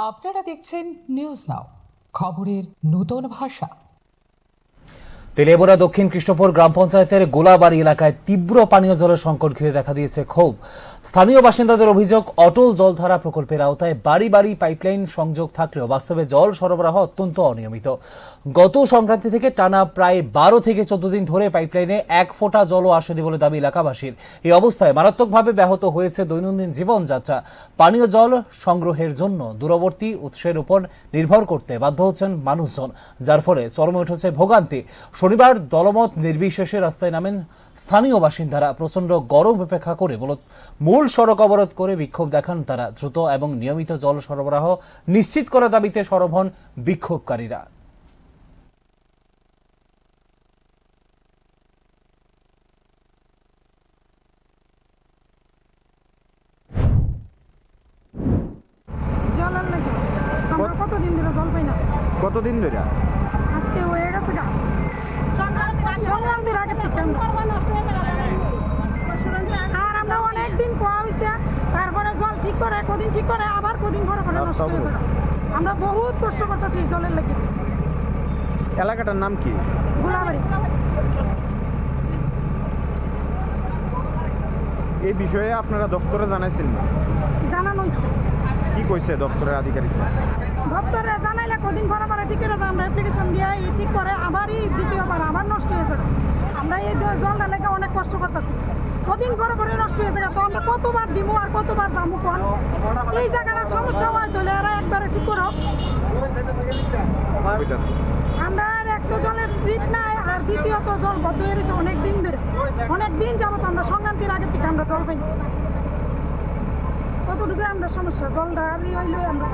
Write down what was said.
আপনারা দেখছেন news now, খবরের নতুন ভাষা। তেলিয়ামুড়া দক্ষিণ কৃষ্ণপুর গ্রাম পঞ্চায়েতের গোলাবাড়ি এলাকায় তীব্র পানীয় জলের সংকট ঘিরে দেখা দিয়েছে ক্ষোভ। স্থানীয় বাসিন্দাদের অভিযোগ, অটল জলধারা প্রকল্পের আওতায় বাড়ি বাড়ি পাইপলাইন সংযোগ থাকলেও বাস্তবে জল সরবরাহ অত্যন্ত অনিয়মিত। গত সংক্রান্তি থেকে টানা প্রায় 12 থেকে 14 দিন ধরে পাইপলাইনে এক ফোঁটা জলও আসেনি বলে দাবি এলাকাবাসীর। এই অবস্থায় মারাত্মকভাবে ব্যাহত হয়েছে দৈনন্দিন জীবনযাত্রা। পানীয় জল সংগ্রহের জন্য দূরবর্তী উৎসের উপর নির্ভর করতে বাধ্য হচ্ছেন মানুষজন, যার ফলে চরমে উঠেছে ভোগান্তি। শনিবার দলমত নির্বিশেষে রাস্তায় নামেন স্থানীয় বাসিন্দারা। প্রচন্ড গরম উপেক্ষা করে মূল সড়ক অবরোধ করে বিক্ষোভ দেখান তারা। দ্রুত এবং নিয়মিত জল সরবরাহ নিশ্চিত করার দাবিতে সরব হন বিক্ষোভকারীরা। জলের লাগে আমরা কতদিন ধরে জল পাই না। কতদিন ধরে? আজকে হয়ে গেছে গা সংক্রান্তির আগে থেকে আর আমরা অনেকদিন কোয়া হয়েছে, তারপরে জল ঠিক করে কদিন ঠিক করে আবার কদিন পরে পরে নষ্ট হয়ে যায়। আমরা বহুত কষ্ট করতেছি জলের লাগে। এলাকাটার নাম কি? গোলাবাড়ি। এই বিষয়ে আপনারা দপ্তরে জানাইছেন না? জানানো হয়েছে। কি কইছে দপ্তরের আধিকারিক? দপ্তরে জানাইলে কদিন পরে পরে ঠিক করে আমরা অ্যাপ্লিকেশন দিয়ে ঠিক করে আবারই দ্বিতীয়বার আবার নষ্ট হয়ে যাবে। আমরা এই জলটা লেগে অনেক কষ্ট করতেছি, কদিন পরে পরে নষ্ট হয়ে যাবে। তো আমরা কতবার দিব আর কতবার দামু কোন এই জায়গাটার সমস্যা হয় তাহলে এরা একবারে ঠিক করো। আমরা এক তো জলের স্পিড নাই, আর দ্বিতীয়ত জল বদ্ধ হয়ে গেছে অনেক দিন ধরে। অনেক দিন যাবত আমরা সংক্রান্তির আগে থেকে আমরা জল পাই। কতটুকু আমরা সমস্যা, জলটা হইলে আমরা